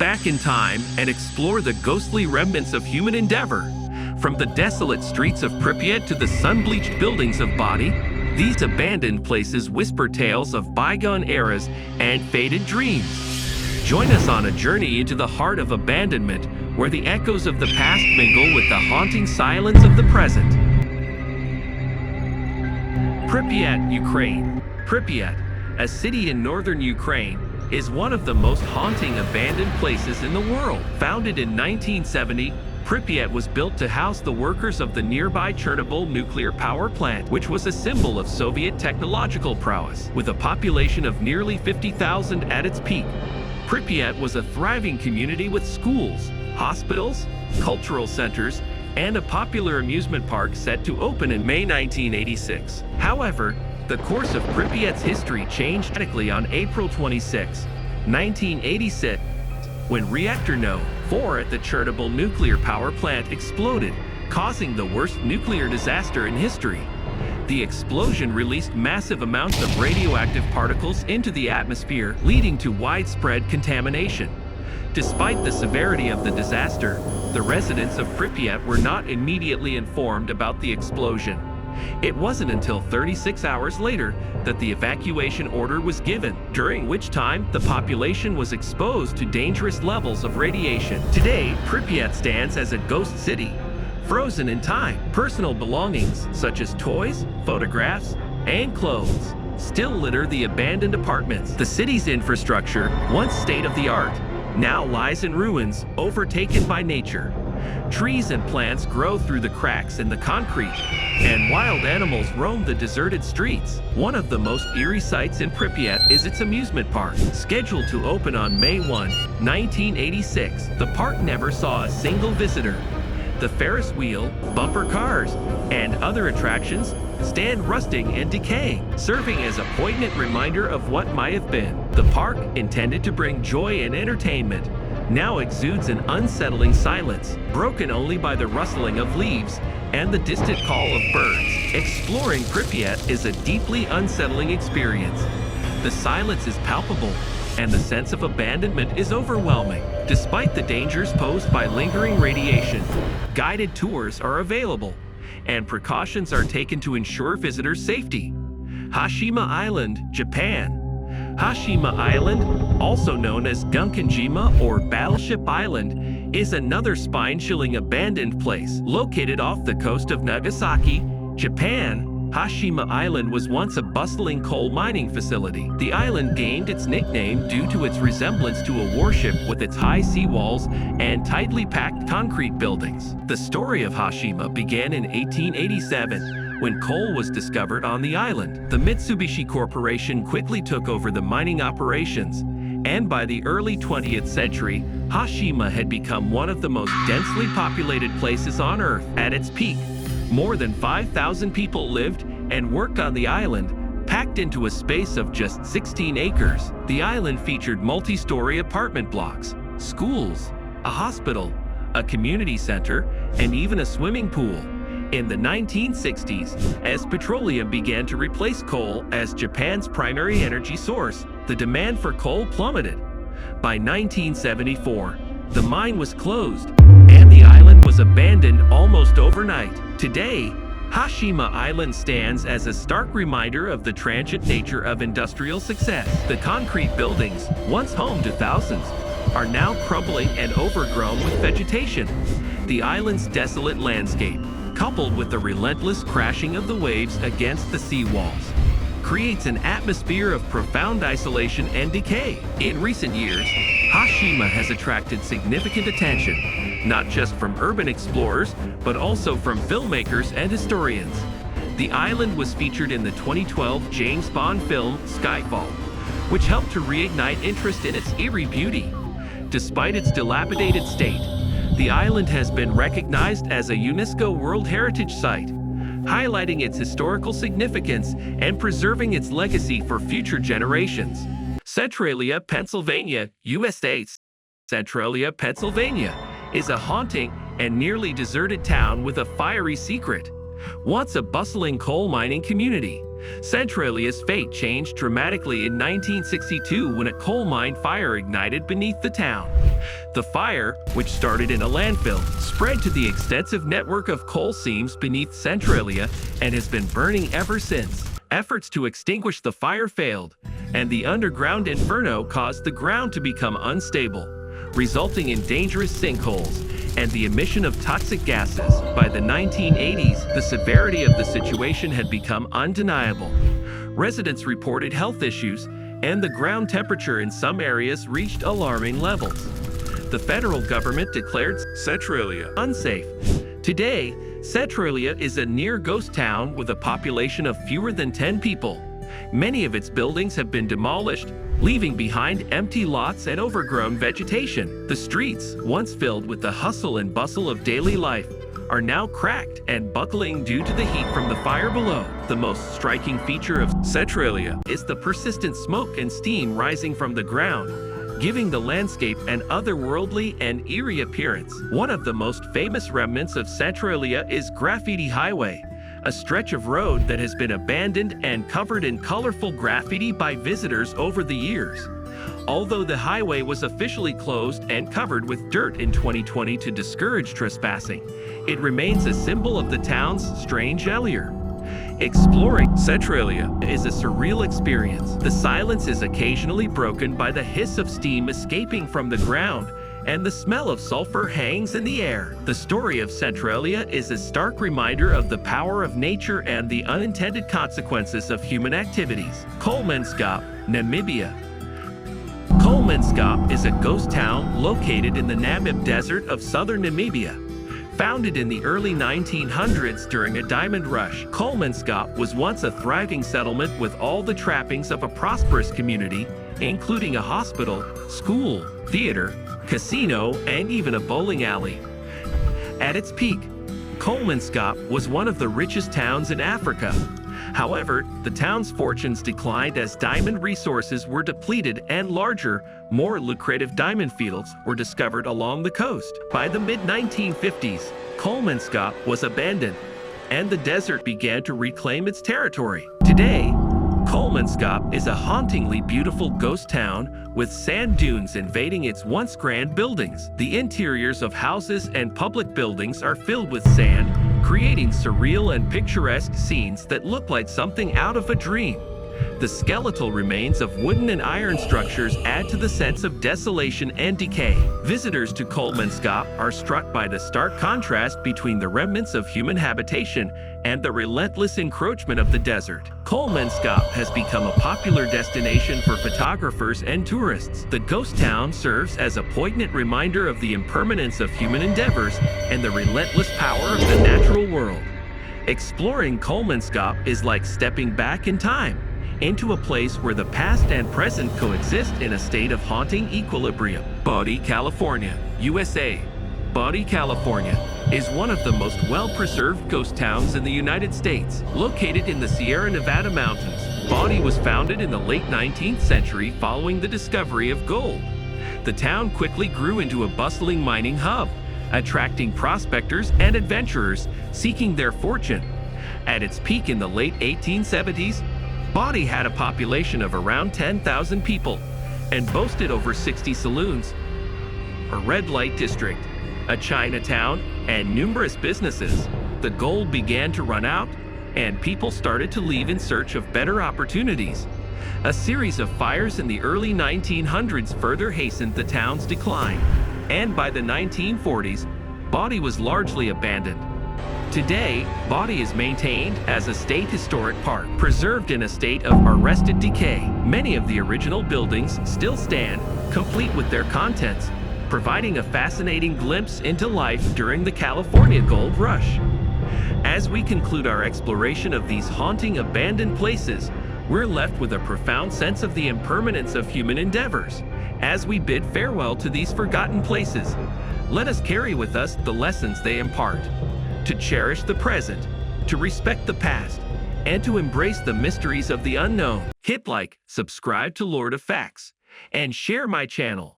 back in time and explore the ghostly remnants of human endeavor. From the desolate streets of Pripyat to the sun-bleached buildings of Body, these abandoned places whisper tales of bygone eras and faded dreams. Join us on a journey into the heart of abandonment, where the echoes of the past mingle with the haunting silence of the present. Pripyat, Ukraine. Pripyat, a city in northern Ukraine, is one of the most haunting abandoned places in the world. Founded in 1970, Pripyat was built to house the workers of the nearby Chernobyl nuclear power plant, which was a symbol of Soviet technological prowess. With a population of nearly 50,000 at its peak, Pripyat was a thriving community with schools, hospitals, cultural centers, and a popular amusement park set to open in May 1986. However, the course of Pripyat's history changed radically on April 26, 1986, when reactor No. 4 at the Chernobyl nuclear power plant exploded, causing the worst nuclear disaster in history. The explosion released massive amounts of radioactive particles into the atmosphere, leading to widespread contamination. Despite the severity of the disaster, the residents of Pripyat were not immediately informed about the explosion. It wasn't until 36 hours later that the evacuation order was given, during which time the population was exposed to dangerous levels of radiation. Today, Pripyat stands as a ghost city, frozen in time. Personal belongings, such as toys, photographs, and clothes, still litter the abandoned apartments. The city's infrastructure, once state-of-the-art, now lies in ruins, overtaken by nature. Trees and plants grow through the cracks in the concrete, and wild animals roam the deserted streets. One of the most eerie sights in Pripyat is its amusement park. Scheduled to open on May 1, 1986, the park never saw a single visitor. The Ferris wheel, bumper cars, and other attractions stand rusting and decaying, serving as a poignant reminder of what might have been. The park, intended to bring joy and entertainment, now exudes an unsettling silence, broken only by the rustling of leaves and the distant call of birds. Exploring Pripyat is a deeply unsettling experience. The silence is palpable, and the sense of abandonment is overwhelming. Despite the dangers posed by lingering radiation, guided tours are available, and precautions are taken to ensure visitors' safety. Hashima Island, Japan. Hashima Island, also known as Gunkanjima or Battleship Island, is another spine-chilling abandoned place located off the coast of Nagasaki, Japan. Hashima Island was once a bustling coal mining facility. The island gained its nickname due to its resemblance to a warship with its high seawalls and tightly packed concrete buildings. The story of Hashima began in 1887 when coal was discovered on the island. The Mitsubishi Corporation quickly took over the mining operations, and by the early 20th century, Hashima had become one of the most densely populated places on Earth. At its peak, more than 5,000 people lived and worked on the island, packed into a space of just 16 acres. The island featured multi-story apartment blocks, schools, a hospital, a community center, and even a swimming pool. In the 1960s, as petroleum began to replace coal as Japan's primary energy source, the demand for coal plummeted. By 1974, the mine was closed, and the island was abandoned almost overnight. Today, Hashima Island stands as a stark reminder of the transient nature of industrial success. The concrete buildings, once home to thousands, are now crumbling and overgrown with vegetation. The island's desolate landscape, coupled with the relentless crashing of the waves against the seawalls, creates an atmosphere of profound isolation and decay. In recent years, Hashima has attracted significant attention, not just from urban explorers, but also from filmmakers and historians. The island was featured in the 2012 James Bond film Skyfall, which helped to reignite interest in its eerie beauty. Despite its dilapidated state, the island has been recognized as a UNESCO World Heritage Site, highlighting its historical significance and preserving its legacy for future generations. Centralia, Pennsylvania, USA. Centralia, Pennsylvania is a haunting and nearly deserted town with a fiery secret. Once a bustling coal mining community, Centralia's fate changed dramatically in 1962 when a coal mine fire ignited beneath the town. The fire, which started in a landfill, spread to the extensive network of coal seams beneath Centralia and has been burning ever since. Efforts to extinguish the fire failed, and the underground inferno caused the ground to become unstable, resulting in dangerous sinkholes and the emission of toxic gases. By the 1980s, the severity of the situation had become undeniable. Residents reported health issues, and the ground temperature in some areas reached alarming levels. The federal government declared Centralia unsafe. Today, Centralia is a near ghost town with a population of fewer than 10 people. Many of its buildings have been demolished, leaving behind empty lots and overgrown vegetation. The streets, once filled with the hustle and bustle of daily life, are now cracked and buckling due to the heat from the fire below. The most striking feature of Centralia is the persistent smoke and steam rising from the ground, giving the landscape an otherworldly and eerie appearance. One of the most famous remnants of Centralia is Graffiti Highway, a stretch of road that has been abandoned and covered in colorful graffiti by visitors over the years. Although the highway was officially closed and covered with dirt in 2020 to discourage trespassing, it remains a symbol of the town's strange allure. Exploring Centralia is a surreal experience. The silence is occasionally broken by the hiss of steam escaping from the ground, and the smell of sulfur hangs in the air. The story of Centralia is a stark reminder of the power of nature and the unintended consequences of human activities. Kolmanskap, Namibia. Kolmanskap is a ghost town located in the Namib Desert of southern Namibia. Founded in the early 1900s during a diamond rush, Kolmanskap was once a thriving settlement with all the trappings of a prosperous community, including a hospital, school, theater, casino, and even a bowling alley. At its peak, Kolmanskap was one of the richest towns in Africa. However, the town's fortunes declined as diamond resources were depleted and larger, more lucrative diamond fields were discovered along the coast. By the mid-1950s, Kolmanskap was abandoned, and the desert began to reclaim its territory. Today, Kolmanskap is a hauntingly beautiful ghost town with sand dunes invading its once grand buildings. The interiors of houses and public buildings are filled with sand, creating surreal and picturesque scenes that look like something out of a dream. The skeletal remains of wooden and iron structures add to the sense of desolation and decay. Visitors to Kolmanskap are struck by the stark contrast between the remnants of human habitation and the relentless encroachment of the desert. Kolmanskap has become a popular destination for photographers and tourists. The ghost town serves as a poignant reminder of the impermanence of human endeavors and the relentless power of the natural world. Exploring Kolmanskap is like stepping back in time, into a place where the past and present coexist in a state of haunting equilibrium. Body, California, USA. Body, California is one of the most well-preserved ghost towns in the United States. Located in the Sierra Nevada mountains, Body was founded in the late 19th century following the discovery of gold. The town quickly grew into a bustling mining hub, attracting prospectors and adventurers seeking their fortune. At its peak in the late 1870s, Body had a population of around 10,000 people and boasted over 60 saloons, a red light district, a Chinatown, and numerous businesses. The gold began to run out, and people started to leave in search of better opportunities. A series of fires in the early 1900s further hastened the town's decline, and by the 1940s, Body was largely abandoned. Today, Body is maintained as a state historic park, preserved in a state of arrested decay. Many of the original buildings still stand, complete with their contents, providing a fascinating glimpse into life during the California Gold Rush. As we conclude our exploration of these haunting abandoned places, we're left with a profound sense of the impermanence of human endeavors. As we bid farewell to these forgotten places, let us carry with us the lessons they impart. To cherish the present, to respect the past, and to embrace the mysteries of the unknown. Hit like, subscribe to Lord of Facts, and share my channel.